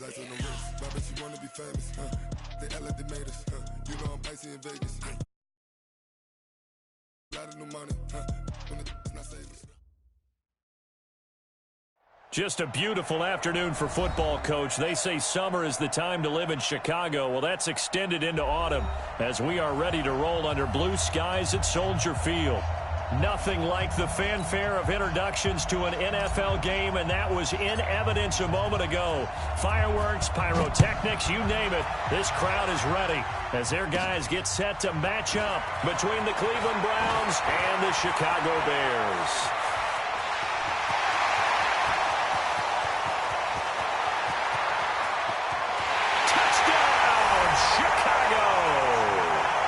ice on the wrist. I bet you wanna be famous, They act like they made us, You know I'm icy in Vegas, A lot of new money, When it's not savings. Just a beautiful afternoon for football, Coach. They say summer is the time to live in Chicago. Well, that's extended into autumn as we are ready to roll under blue skies at Soldier Field. Nothing like the fanfare of introductions to an NFL game, and that was in evidence a moment ago. Fireworks, pyrotechnics, you name it. This crowd is ready as their guys get set to match up between the Cleveland Browns and the Chicago Bears.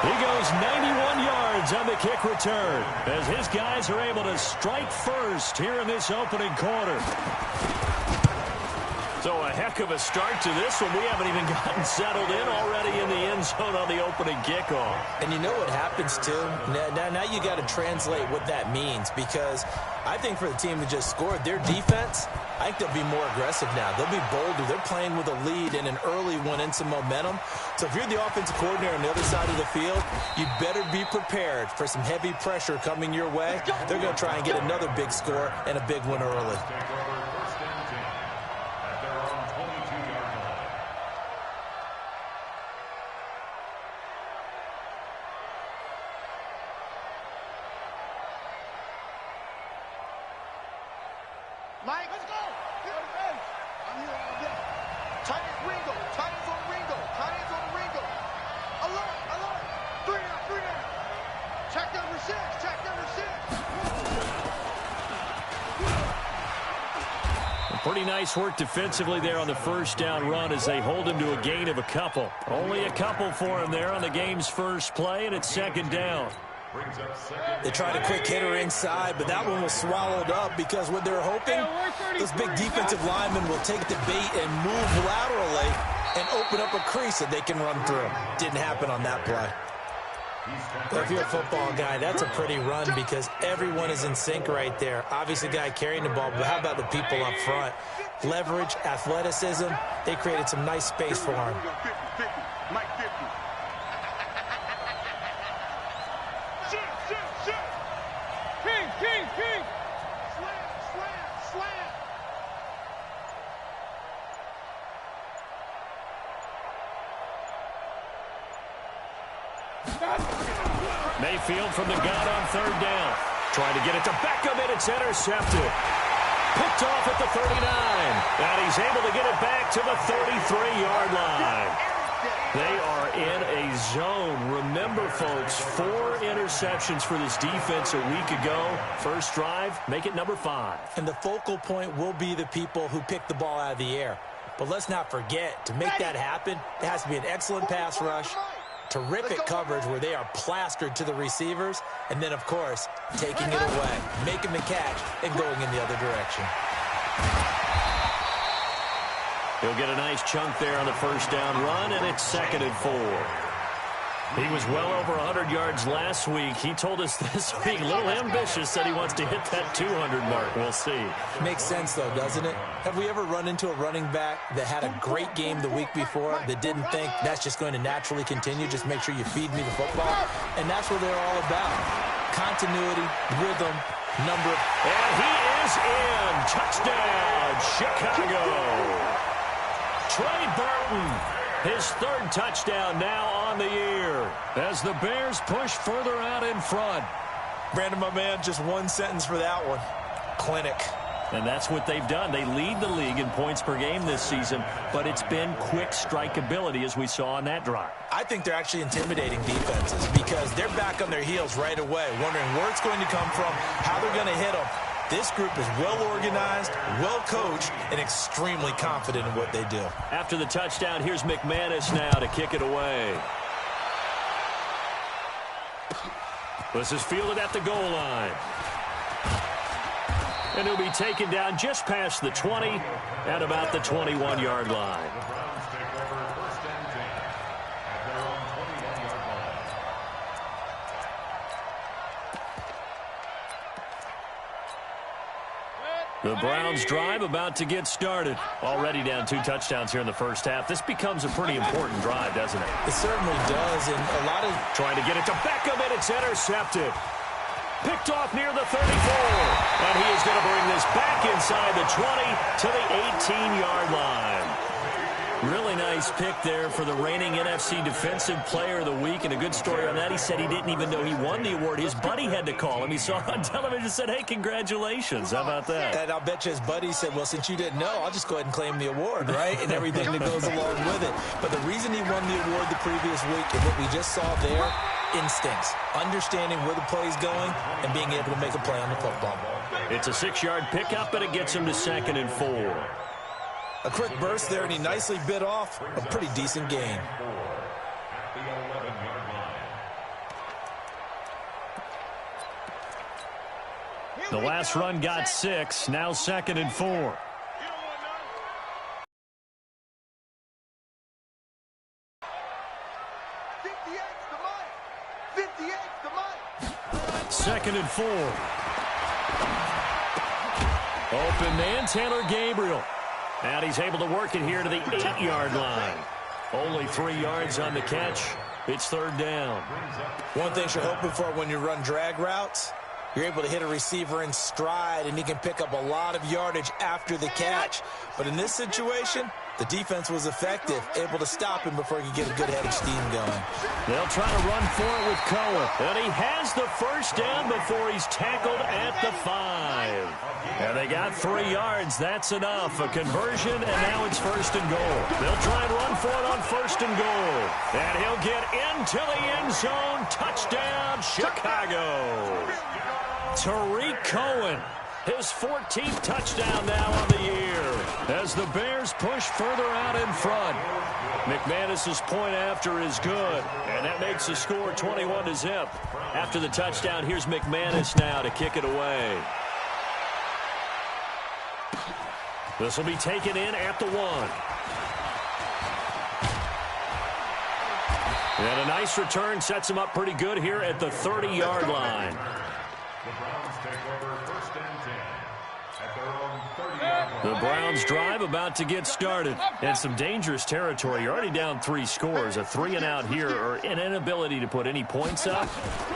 He goes 91 yards on the kick return as his guys are able to strike first here in this opening quarter. So a heck of a start to this one. We haven't even gotten settled in already in the end zone on the opening kickoff. And you know what happens, too? Now you got to translate what that means, because I think for the team that just scored, their defense, I think they'll be more aggressive now. They'll be bolder. They're playing with a lead and an early one and some momentum. So if you're the offensive coordinator on the other side of the field, you better be prepared for some heavy pressure coming your way. They're going to try and get another big score and a big one early. Mike, let's go. Here it is. I'm here all day. Tight ends Ringo. Tight ends on Ringo. Tight ends on Ringo. Alert, alert. 3 down, 3 down. Check number 6. Check number 6. Pretty nice work defensively there on the first down run as they hold him to a gain of a couple. Only a couple for him there on the game's first play, and it's second down. They tried a quick hitter inside, but that one was swallowed up because what they're hoping, this big defensive lineman will take the bait and move laterally and open up a crease that they can run through. Didn't happen on that play. If you're a football guy, that's a pretty run because everyone is in sync right there. Obviously, the guy carrying the ball, but how about the people up front? Leverage, athleticism, they created some nice space for him. Mike 50. King. Slam. Mayfield from the gun on third down. Trying to get it to Beckham, and it's intercepted. Picked off at the 39. And he's able to get it back to the 33-yard line. They are in a zone. Remember, folks, 4 interceptions for this defense a week ago. First drive, make it number 5. And the focal point will be the people who pick the ball out of the air. But let's not forget, to make that happen, there has to be an excellent pass rush, terrific coverage where they are plastered to the receivers, and then, of course, taking it away, making the catch, and going in the other direction. He'll get a nice chunk there on the first down run, and it's 2nd and 4. He was well over 100 yards last week. He told us this week, a little ambitious, said he wants to hit that 200 mark. We'll see. Makes sense, though, doesn't it? Have we ever run into a running back that had a great game the week before that didn't think that's just going to naturally continue? Just make sure you feed me the football. And that's what they're all about. Continuity, rhythm, number. And he is in. Touchdown, Chicago. Trey Burton, his 3rd touchdown now on the year as the Bears push further out in front. Brandon, my man, just one sentence for that one. Clinic. And that's what they've done. They lead the league in points per game this season, but it's been quick strikeability as we saw on that drive. I think they're actually intimidating defenses because they're back on their heels right away, wondering where it's going to come from, how they're going to hit them. This group is well organized, well coached, and extremely confident in what they do. After the touchdown, here's McManus now to kick it away. This is fielded at the goal line. And he'll be taken down just past the 20 at about the 21-yard line. The Browns drive about to get started. Already down 2 touchdowns here in the first half. This becomes a pretty important drive, doesn't it? It certainly does, and a lot of... Trying to get it to Beckham, and it's intercepted. Picked off near the 34. And he is going to bring this back inside the 20 to the 18-yard line. Really nice pick there for the reigning NFC Defensive Player of the Week. And a good story on that, he said he didn't even know he won the award. His buddy had to call him. He saw it on television and said, hey, congratulations. How about that? And I'll bet you his buddy said, well, since you didn't know, I'll just go ahead and claim the award, right? And everything that goes along with it. But the reason he won the award the previous week and what we just saw there, instincts, understanding where the play is going and being able to make a play on the football. It's a 6-yard pickup, and it gets him to 2nd and 4. A quick burst there, and he nicely bit off a pretty decent gain. The last run got 6, now 2nd and 4. Second and 4. Open man, Taylor Gabriel. And he's able to work it here to the 8-yard line. Only 3 yards on the catch. It's 3rd down. One thing you're hoping for when you run drag routes, you're able to hit a receiver in stride, and he can pick up a lot of yardage after the catch. But in this situation, the defense was effective, able to stop him before he could get a good head of steam going. They'll try to run for it with Cohen. And he has the first down before he's tackled at the 5. And they got 3 yards. That's enough. A conversion, and now it's 1st and goal. They'll try and run for it on 1st and goal. And he'll get into the end zone. Touchdown, Chicago. Tariq Cohen, his 14th touchdown now on the year as the Bears push further out in front. McManus's point after is good, and that makes the score 21-0. After the touchdown, here's McManus now to kick it away. This will be taken in at the 1. And a nice return sets him up pretty good here at the 30-yard line. The Browns drive about to get started. And some dangerous territory. You're already down 3 scores. A 3-and-out here, or an inability to put any points up.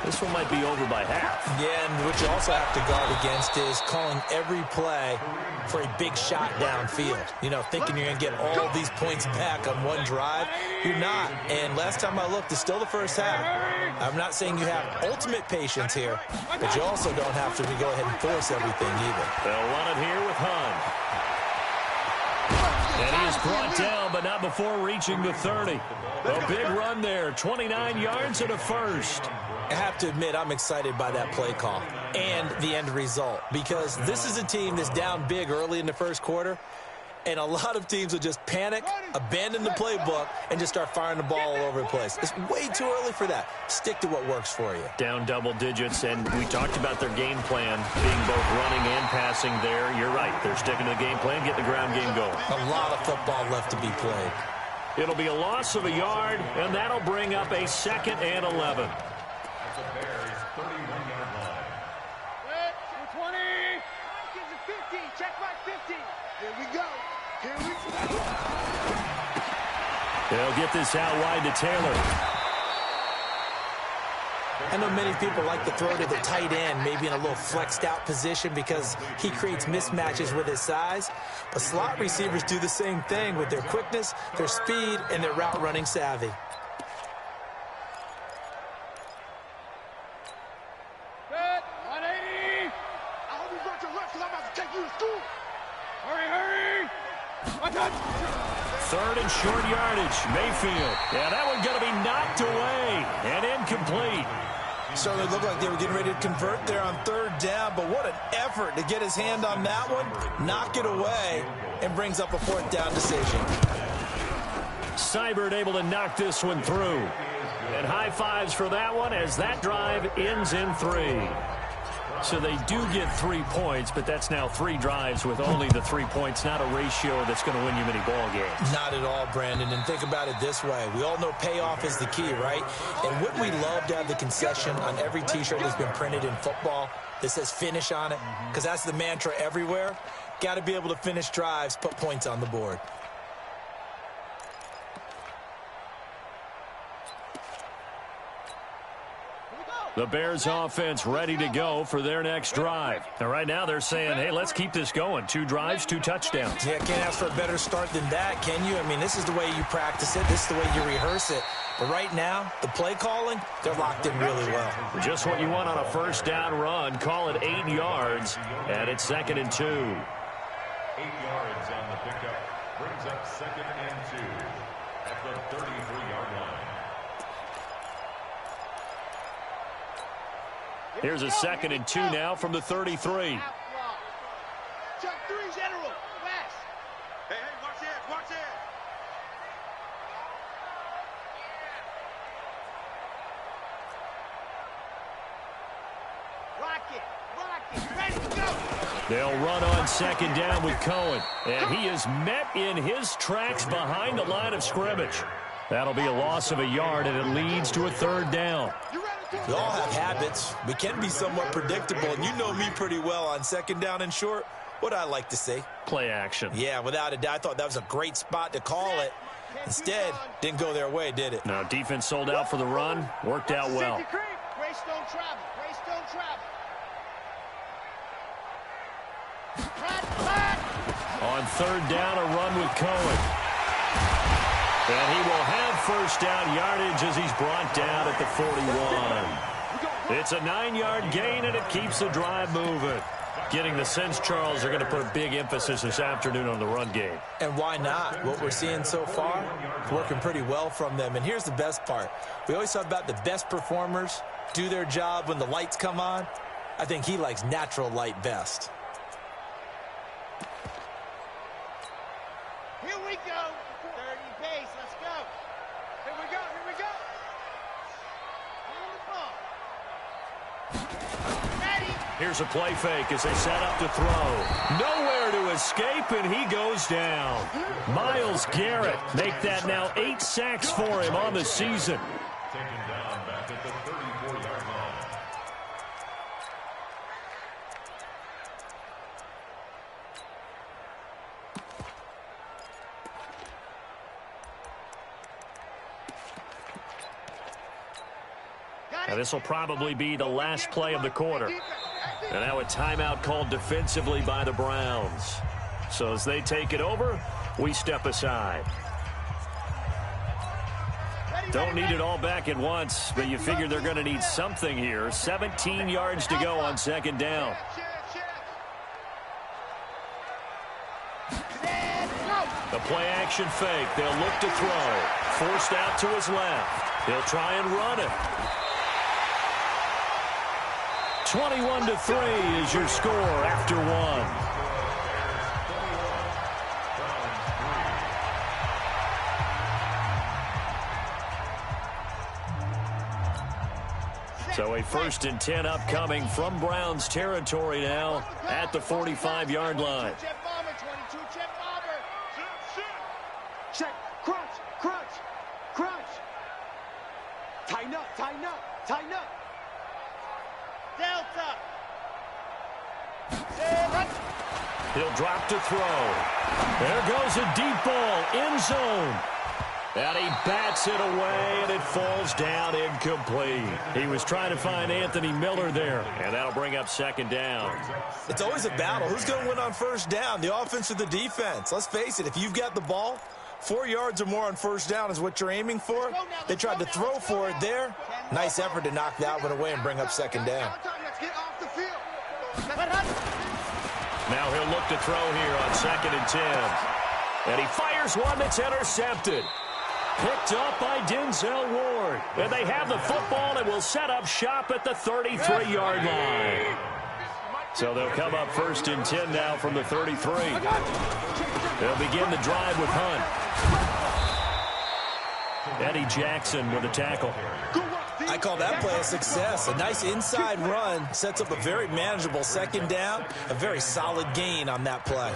This one might be over by half. Yeah, and what you also have to guard against is calling every play for a big shot downfield. You know, thinking you're going to get all of these points back on one drive. You're not. And last time I looked, it's still the first half. I'm not saying you have ultimate patience here, but you also don't have to go ahead and force everything either. They'll run it here with Hunt. And he is brought down, but not before reaching the 30. A big run there, 29 yards and a first. I have to admit, I'm excited by that play call and the end result, because this is a team that's down big early in the first quarter, and a lot of teams will just panic, abandon the playbook, and just start firing the ball all over the place. It's way too early for that. Stick to what works for you. Down double digits, and we talked about their game plan being both running and passing there. You're right. They're sticking to the game plan, getting the ground game going. A lot of football left to be played. It'll be a loss of a yard, and that'll bring up a 2nd and 11. That's a Bears 31-yard line. 20. Gives it 50. Check back 50. Here we go. Here we go. They'll get this out wide to Taylor. I know many people like to throw to the tight end, maybe in a little flexed out position because he creates mismatches with his size. But slot receivers do the same thing with their quickness, their speed, and their route running savvy. Good. 180. I hope you brought your lunch because I'm about to take you to school. Hurry, hurry. 3rd and short yardage. Mayfield. Yeah, that one going to be knocked away and incomplete. Certainly looked like they were getting ready to convert there on 3rd down, but what an effort to get his hand on that one, knock it away, and brings up a 4th down decision. Seibert able to knock this one through. And high fives for that one as that drive ends in 3. So they do get 3 points, but that's now 3 drives with only the 3 points, not a ratio that's going to win you many ball games. Not at all, Brandon. And think about it this way. We all know payoff is the key, right? And wouldn't we love to have the concession on every T-shirt that's been printed in football that says finish on it? Because that's the mantra everywhere. Got to be able to finish drives, put points on the board. The Bears offense ready to go for their next drive. And right now they're saying, hey, let's keep this going. 2 drives, 2 touchdowns. Yeah, can't ask for a better start than that, can you? I mean, this is the way you practice it. This is the way you rehearse it. But right now, the play calling, they're locked in really well. Just what you want on a first down run. Call it 8 yards, and it's 2nd and 2. 8 yards on the pickup. Brings up 2nd and 2 at the 33-yard line. Here's a 2nd and 2 now from the 33. Chuck 3 general. West. Hey, watch it, watch it. Rocket, ready to go. They'll run on 2nd down with Cohen. And he is met in his tracks behind the line of scrimmage. That'll be a loss of a yard, and it leads to a 3rd down. We all have habits. We can be somewhat predictable, and you know me pretty well on 2nd down and short. What I like to say? Play action. Yeah, without a doubt. I thought that was a great spot to call it. Instead, didn't go their way, did it? Now, defense sold out for the run. Worked out well. Grace don't travel. Grace don't travel. On 3rd down, a run with Cohen. And he will have first down yardage as he's brought down at the 41. It's a 9-yard gain, and it keeps the drive moving. Getting the sense, Charles, they're going to put a big emphasis this afternoon on the run game. And why not? What we're seeing so far, working pretty well from them. And here's the best part. We always talk about the best performers do their job when the lights come on. I think he likes natural light best. Here we go. 30 pace. Let's go. Here we go. Here we go. Ready. Here's a play fake as they set up to throw. Nowhere to escape, and he goes down. Myles Garrett make that now 8 sacks for him on the season. Taken down back at the 34-yard line. Now, this will probably be the last play of the quarter. And now a timeout called defensively by the Browns. So as they take it over, we step aside. Don't need it all back at once, but you figure they're going to need something here. 17 yards to go on 2nd down. The play action fake. They'll look to throw. Forced out to his left. He'll try and run it. 21-3 is your score after 1. So a 1st and 10 upcoming from Browns territory now at the 45-yard line. Check, crunch, crunch, crunch. Tighten up, tighten up, tighten up. Delta. He'll drop to throw. There goes a deep ball, end zone. And he bats it away, and it falls down incomplete. He was trying to find Anthony Miller there, and that'll bring up 2nd down. It's always a battle. Who's going to win on first down, the offense or the defense? Let's face it, if you've got the ball, 4 yards or more on first down is what you're aiming for. They tried to throw for it there. Nice effort to knock that one away and bring up 2nd down. Now he'll look to throw here on 2nd and 10. And he fires one that's intercepted. Picked up by Denzel Ward. And they have the football and will set up shop at the 33-yard line. So they'll come up 1st and 10 now from the 33. They'll begin the drive with Hunt. Eddie Jackson with a tackle. I call that play a success. A nice inside run sets up a very manageable second down. A very solid gain on that play.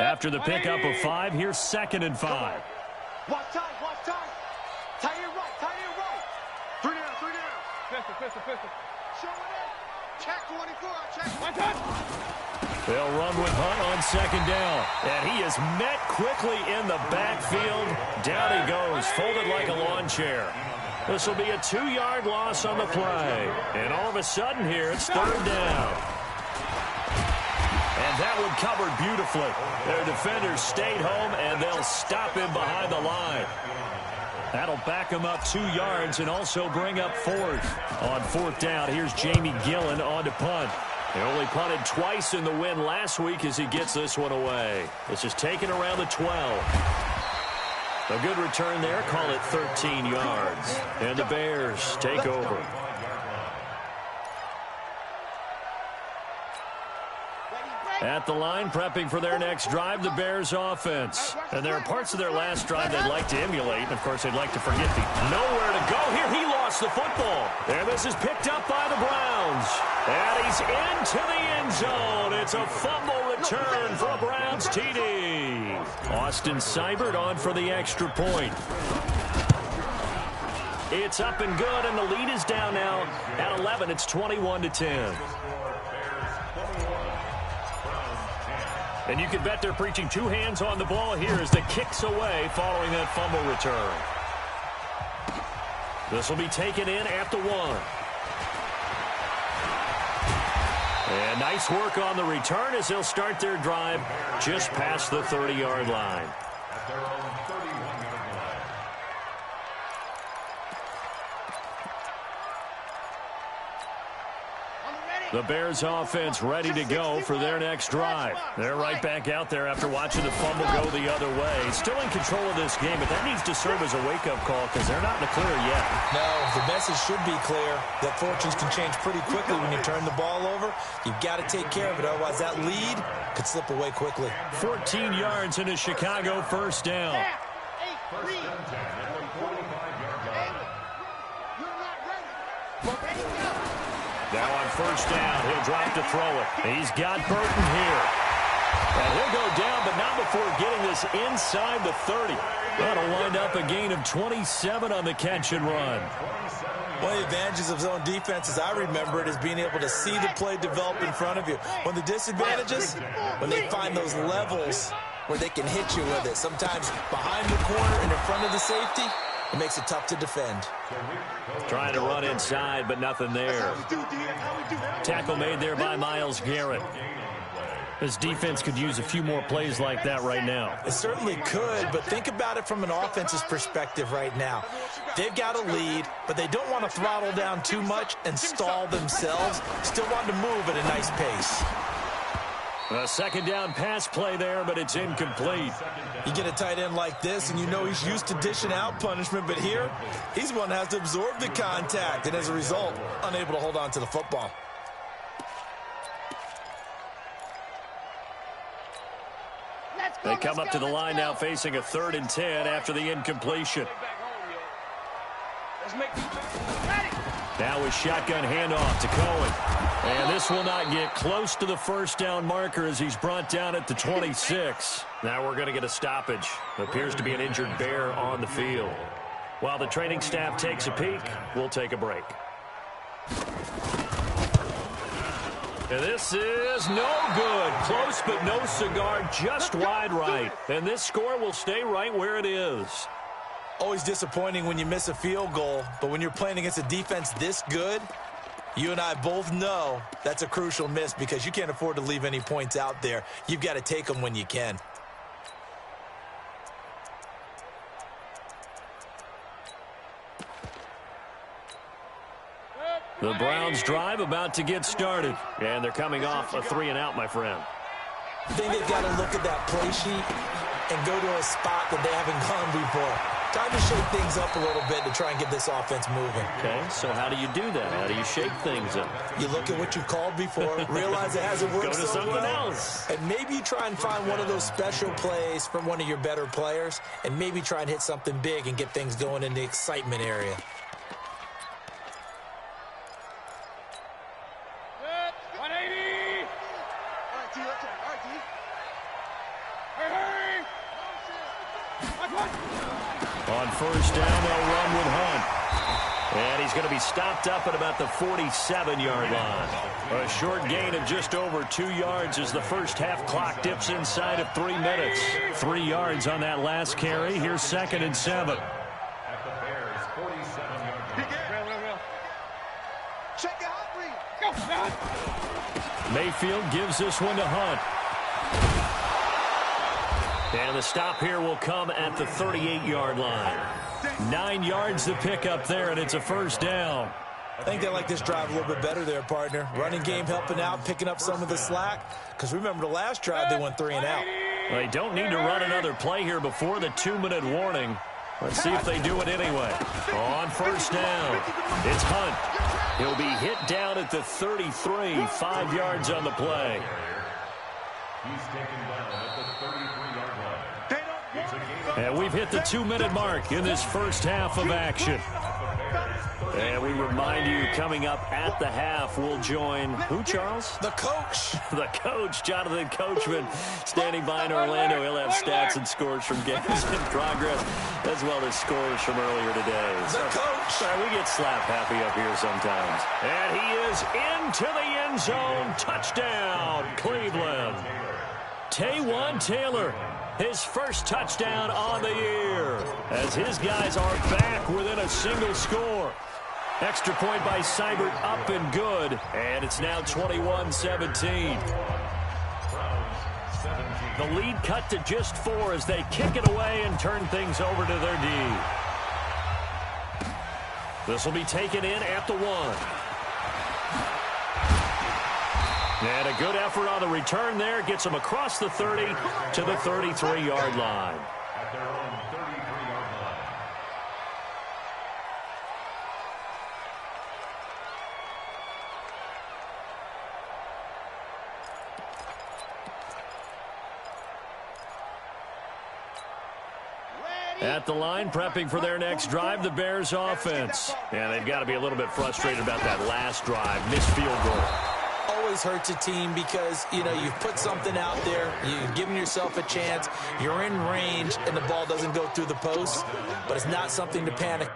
After the pickup of 5, here's 2nd and 5. Watch time, watch time. Tight end right, tight end right. 3 down, 3 down. Pistol. Show it in. Check 24, check. One touch. They'll run with Hunt on 2nd down. And he is met quickly in the backfield. Down he goes, folded like a lawn chair. This will be a 2-yard loss on the play. And all of a sudden here, it's 3rd down. And that one covered beautifully. Their defenders stayed home, and they'll stop him behind the line. That'll back him up 2 yards and also bring up 4th. On 4th down, here's Jamie Gillen on to punt. He only punted twice in the win last week as he gets this one away. This is taken around the 12. A good return there. Call it 13 yards. And the Bears take over. At the line, prepping for their next drive, the Bears offense. And there are parts of their last drive they'd like to emulate. And, of course, they'd like to forget the nowhere to go. Here, he lost the football. And this is picked up by the Browns. And he's into the end zone. It's a fumble return for a Browns TD. Austin Seibert on for the extra point. It's up and good, and the lead is down now at 11. It's 21-10. And you can bet they're preaching 2 hands on the ball here as the kicks away following that fumble return. This will be taken in at the 1. And nice work on the return as they'll start their drive just past the 30-yard line. At their own 31-yard line. The Bears offense ready to go for their next drive. They're right back out there after watching the fumble go the other way. Still in control of this game, but that needs to serve as a wake-up call because they're not in the clear yet. No, the message should be clear that fortunes can change pretty quickly when you turn the ball over. You've got to take care of it, otherwise that lead could slip away quickly. 14 yards into Chicago, 1st down. Now on 1st down, he'll drop to throw it. He's got Burton here. And he'll go down, but not before getting this inside the 30. That'll wind up a gain of 27 on the catch and run. One of the advantages of zone defense, as I remember it, is being able to see the play develop in front of you. One of the disadvantages, when they find those levels where they can hit you with it. Sometimes behind the corner and in front of the safety, it makes it tough to defend. Trying to run inside, but nothing there. Tackle made there by Myles Garrett. This defense could use a few more plays like that right now. It certainly could, but think about it from an offense's perspective right now. They've got a lead, but they don't want to throttle down too much and stall themselves. Still want to move at a nice pace. A 2nd down pass play there, but it's incomplete. You get a tight end like this, and you know he's used to dishing out punishment, but here, he's one that has to absorb the contact, and as a result, unable to hold on to the football. They come up to the line now facing a 3rd and 10 after the incompletion. Now a shotgun handoff to Cohen. And this will not get close to the 1st down marker as he's brought down at the 26. Now we're going to get a stoppage. Appears to be an injured Bear on the field. While the training staff takes a peek, we'll take a break. And this is no good. Close but no cigar, just wide right. And this score will stay right where it is. Always disappointing when you miss a field goal, but when you're playing against a defense this good, you and I both know that's a crucial miss because you can't afford to leave any points out there. You've got to take them when you can. The Browns drive about to get started. And they're coming off a 3-and-out, my friend. I think they've got to look at that play sheet and go to a spot that they haven't gone before. Time to shake things up a little bit to try and get this offense moving. Okay, so how do you do that? How do you shake things up? You look at what you called before, realize it hasn't worked Go to so something well, else. and maybe you try and find one of those special plays from one of your better players, and maybe try and hit something big and get things going in the excitement area. On first down, they'll run with Hunt. And he's going to be stopped up at about the 47-yard line. A short gain of just over 2 yards as the first half clock dips inside of 3 minutes. 3 yards on that last carry. Here's 2nd and 7. At the Bears' 47-yard line. Check it out, Mayfield gives this one to Hunt. And the stop here will come at the 38-yard line. 9 yards to pick up there, and it's a first down. I think they like this drive a little bit better there, partner. Running game helping out, picking up some of the slack. Because remember, the last drive they went 3 and out. Well, they don't need to run another play here before the 2-minute warning. Let's see if they do it anyway. On first down, it's Hunt. He'll be hit down at the 33, 5 yards on the play. He's taken down at the 33-yard line. It's a gain of And we've hit the 2-minute mark in this first half of action. And we remind you, coming up at the half, we'll join who, Charles? The coach. The coach, Jonathan Coachman, standing by in Orlando. He'll have stats and scores from games in progress, as well as scores from earlier today. The coach. Sorry, we get slap happy up here sometimes. And he is into the end zone. Touchdown, Cleveland. Taywan Taylor, his first touchdown on the year, as his guys are back within a single score. Extra point by Seibert, up and good, and it's now 21-17. The lead cut to just 4 as they kick it away and turn things over to their D. This will be taken in at the 1. And a good effort on the return there. Gets them across the 30 to the 33-yard line. at their own 33-yard line. At the line, prepping for their next drive, the Bears offense. And they've got to be a little bit frustrated about that last drive. Missed field goal. Always hurts a team because, you know, you've put something out there, you've given yourself a chance, you're in range, and the ball doesn't go through the post. But it's not something to panic.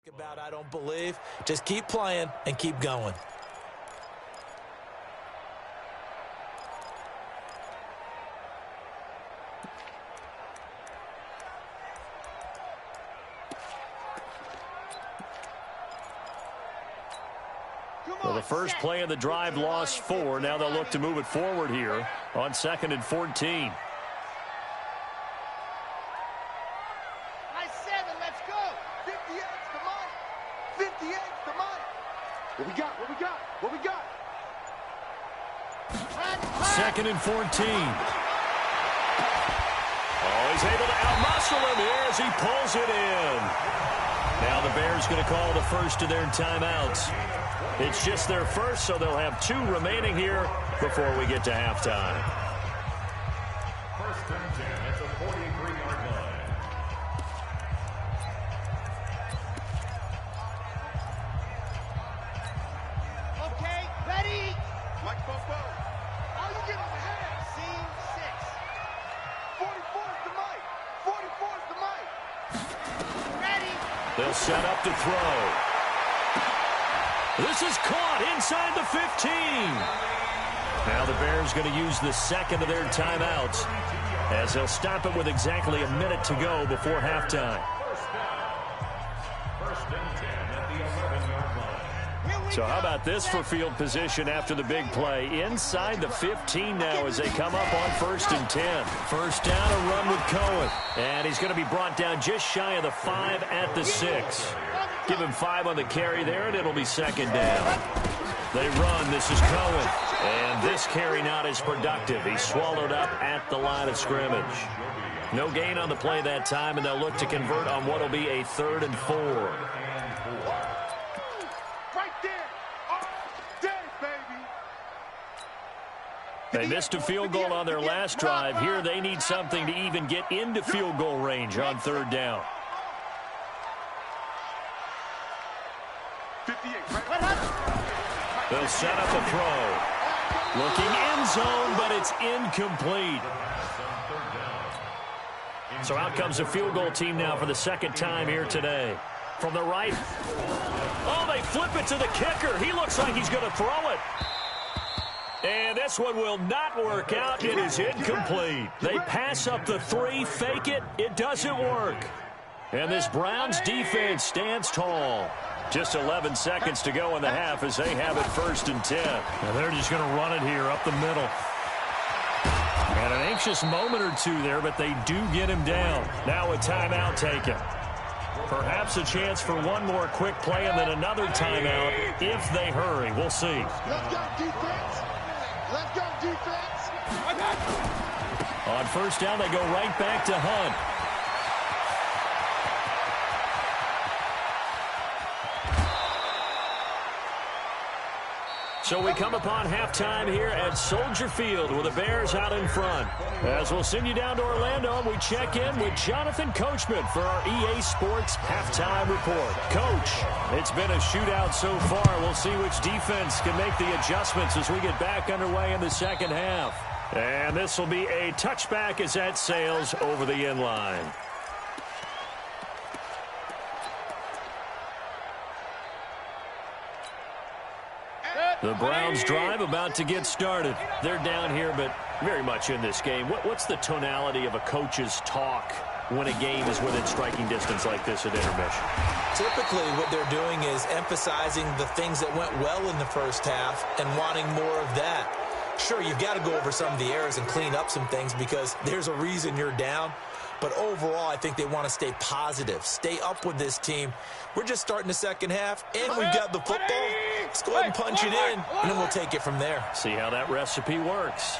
About I don't believe. Just keep playing and keep going. Well, the first play of the drive lost 4. Now they'll look to move it forward here on 2nd and 14. What we got? 2nd and 14. Oh, he's able to outmuscle him here as he pulls it in. Now the Bears going to call the first of their timeouts. It's just their first, so they'll have 2 remaining here before we get to halftime. First and 10 at the 43-yard line. Mike Bobo. Oh, you give him a hand. Scene 6. 44 is the mic. They'll set up to throw. This is caught inside the 15. Now the Bears going to use the second of their timeouts as they'll stop it with exactly a minute to go before halftime. First and 10 at the 11-yard line. So how about this for field position after the big play? Inside the 15 now as they come up on 1st and 10. First down, a run with Cohen. And he's going to be brought down just shy of the 5 at the 6. Give him 5 on the carry there, and it'll be second down. They run. This is Cohen. And this carry not as productive. He's swallowed up at the line of scrimmage. No gain on the play that time, and they'll look to convert on what will be a 3rd and 4. Right there. All day, baby. They missed a field goal on their last drive. Here they need something to even get into field goal range on 3rd down. 58. They'll set up a throw. Looking end zone, but it's incomplete. So out comes the field goal team now for the second time here today. From the right. Oh, they flip it to the kicker. He looks like he's going to throw it. And this one will not work out. It is incomplete. They pass up the 3, fake it. It doesn't work. And this Browns defense stands tall. Just 11 seconds to go in the half as they have it 1st and 10. And they're just going to run it here up the middle. And an anxious moment or two there, but they do get him down. Now a timeout taken. Perhaps a chance for one more quick play and then another timeout if they hurry. We'll see. Let's go, defense. Let's go, defense. On 1st down, they go right back to Hunt. So we come upon halftime here at Soldier Field with the Bears out in front. As we'll send you down to Orlando, we check in with Jonathan Coachman for our EA Sports Halftime Report. Coach, it's been a shootout so far. We'll see which defense can make the adjustments as we get back underway in the second half. And this will be a touchback as that sails over the end line. The Browns drive about to get started. They're down here, but very much in this game. What's the tonality of a coach's talk when a game is within striking distance like this at intermission? Typically, what they're doing is emphasizing the things that went well in the first half and wanting more of that. Sure, you've got to go over some of the errors and clean up some things because there's a reason you're down. But overall, I think they want to stay positive, stay up with this team. We're just starting the second half, and we've got the football. Let's go ahead and punch it in, and then we'll take it from there. See how that recipe works.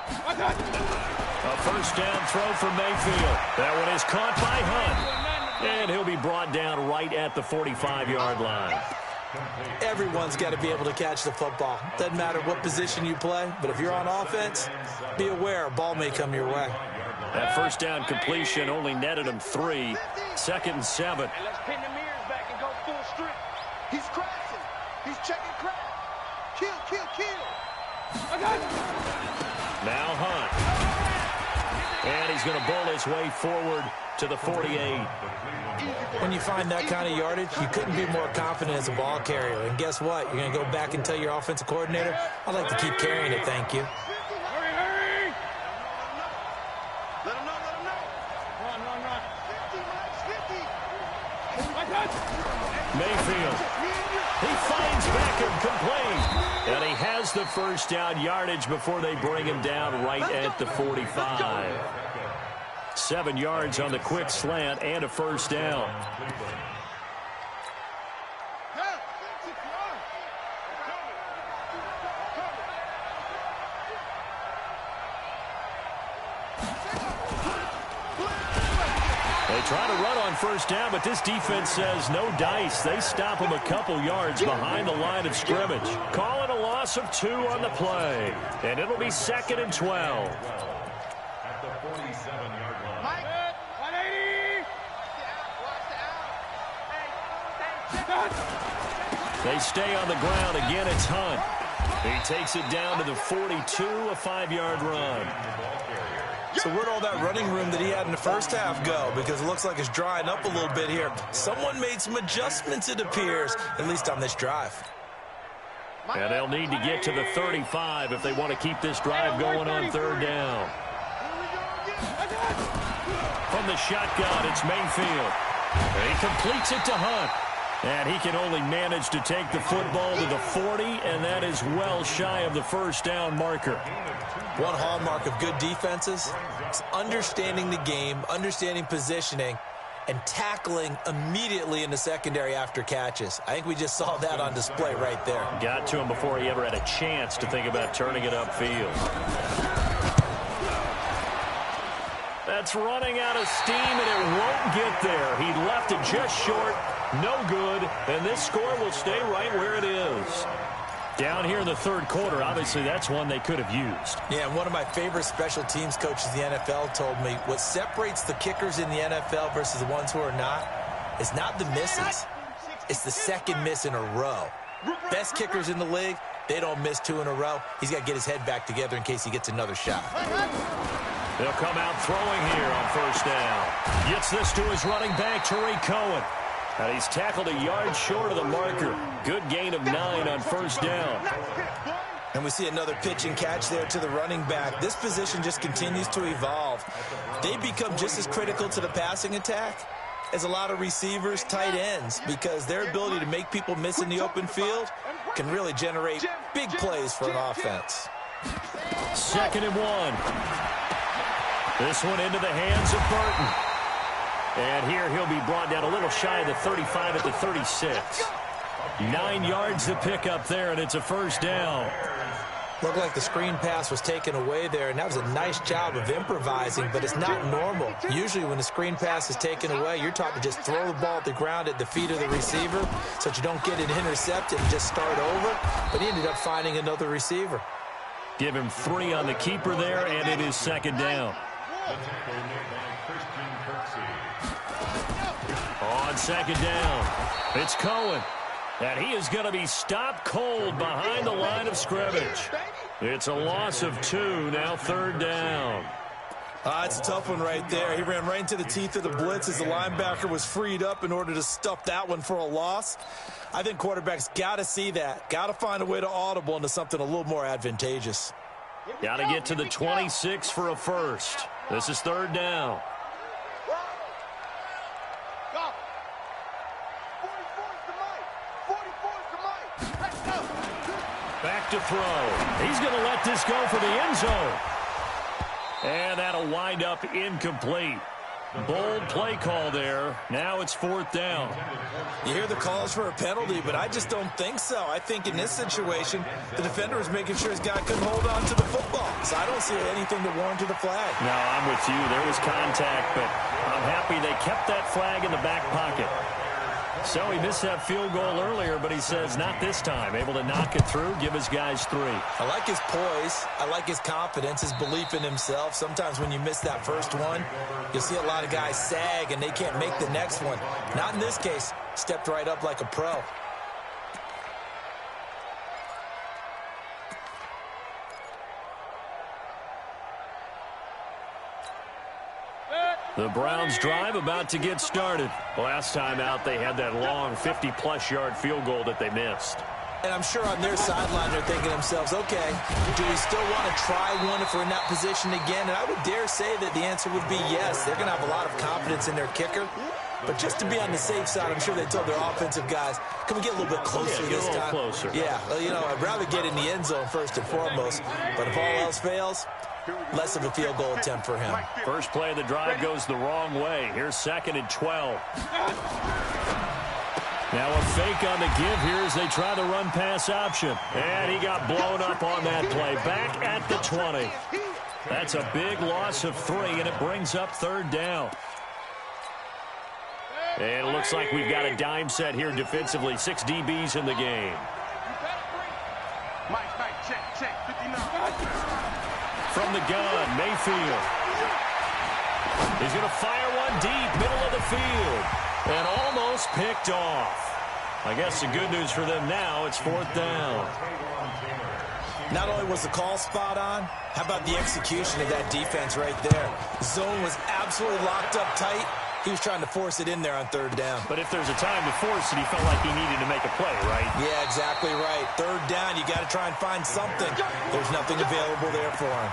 A first down throw from Mayfield. That one is caught by Hunt. And he'll be brought down right at the 45-yard line. Everyone's got to be able to catch the football. Doesn't matter what position you play, but if you're on offense, be aware a ball may come your way. That first down completion only netted him 3. 2nd and 7. Let's pin the mirrors back and go full strip. He's crashing. He's checking crash. Kill, kill, kill. Now Hunt. And he's going to bull his way forward to the 48. When you find that kind of yardage, you couldn't be more confident as a ball carrier. And guess what? You're going to go back and tell your offensive coordinator, I'd like to keep carrying it, thank you. Hurry, hurry. Let him know, let him know. Run. 50, Mayfield. He finds Beckham complete. And he has the first down yardage before they bring him down right at the 45. 7 yards on the quick slant and a first down. They try to run on first down, but this defense says no dice. They stop him a couple yards behind the line of scrimmage. Call it a loss of 2 on the play. And it'll be 2nd and 12. At the 47-yard line. Mike, 180. They stay on the ground. Again, it's Hunt. He takes it down to the 42, a 5-yard run. So where'd all that running room that he had in the first half go? Because it looks like it's drying up a little bit here. Someone made some adjustments, it appears, at least on this drive. And they'll need to get to the 35 if they want to keep this drive going on third down. From the shotgun, it's Mayfield. And he completes it to Hunt. And he can only manage to take the football to the 40, and that is well shy of the first down marker. One hallmark of good defenses is understanding the game, understanding positioning, and tackling immediately in the secondary after catches. I think we just saw that on display right there. Got to him before he ever had a chance to think about turning it upfield. That's running out of steam, and it won't get there. He left it just short. No good, and this score will stay right where it is. Down here in the third quarter, obviously that's one they could have used. Yeah, and one of my favorite special teams coaches in the NFL told me what separates the kickers in the NFL versus the ones who are not is not the misses. It's the second miss in a row. Best kickers in the league, they don't miss 2 in a row. He's got to get his head back together in case he gets another shot. They'll come out throwing here on first down. Gets this to his running back, Tariq Cohen. And he's tackled a yard short of the marker. Good gain of 9 on first down. And we see another pitch and catch there to the running back. This position just continues to evolve. They become just as critical to the passing attack as a lot of receivers, tight ends, because their ability to make people miss in the open field can really generate big plays for an offense. 2nd and 1. This one into the hands of Burton. And here he'll be brought down a little shy of the 35 at the 36. 9 yards to pick up there, and it's a first down. Looked like the screen pass was taken away there, and that was a nice job of improvising, but it's not normal. Usually when the screen pass is taken away, you're taught to just throw the ball at the ground at the feet of the receiver so that you don't get it intercepted and just start over, but he ended up finding another receiver. Give him 3 on the keeper there, and it is 2nd down. On 2nd down, it's Cohen. And he is going to be stopped cold behind the line of scrimmage. It's a loss of 2, now 3rd down. It's a tough one right there. He ran right into the teeth of the blitz as the linebacker was freed up in order to stuff that one for a loss. I think quarterbacks got to see that. Got to find a way to audible into something a little more advantageous. Got to get to the 26 for a first. This is 3rd down. Back to throw. He's going to let this go for the end zone. And that'll wind up incomplete. Bold play call there. Now it's 4th down. You hear the calls for a penalty, but I just don't think so. I think in this situation, the defender was making sure his guy couldn't hold on to the football. So I don't see anything to warrant to the flag. No, I'm with you. There was contact, but I'm happy they kept that flag in the back pocket. So he missed that field goal earlier, but he says not this time. Able to knock it through, give his guys 3. I like his poise. I like his confidence, his belief in himself. Sometimes when you miss that first one, you'll see a lot of guys sag and they can't make the next one. Not in this case. Stepped right up like a pro. The Browns drive about to get started. Last time out, they had that long 50-plus yard field goal that they missed. And I'm sure on their sideline they're thinking to themselves, okay, do we still want to try one if we're in that position again? And I would dare say that the answer would be yes. They're going to have a lot of confidence in their kicker. But just to be on the safe side, I'm sure they told their offensive guys, can we get a little bit closer this time? Closer. Yeah, well, you know, I'd rather get in the end zone first and foremost. But if all else fails, less of a field goal attempt for him. First play of the drive goes the wrong way. Here's 2nd and 12. Now a fake on the give here as they try the run-pass option. And he got blown up on that play. Back at the 20. That's a big loss of 3, and it brings up 3rd down. And it looks like we've got a dime set here defensively. 6 DBs in the game. From the gun, Mayfield. He's going to fire one deep, middle of the field. And almost picked off. I guess the good news for them now, it's 4th down. Not only was the call spot on, how about the execution of that defense right there? Zone was absolutely locked up tight. He was trying to force it in there on third down. But if there's a time to force it, he felt like he needed to make a play, right? Yeah, exactly right. Third down, you got to try and find something. There's nothing available there for him.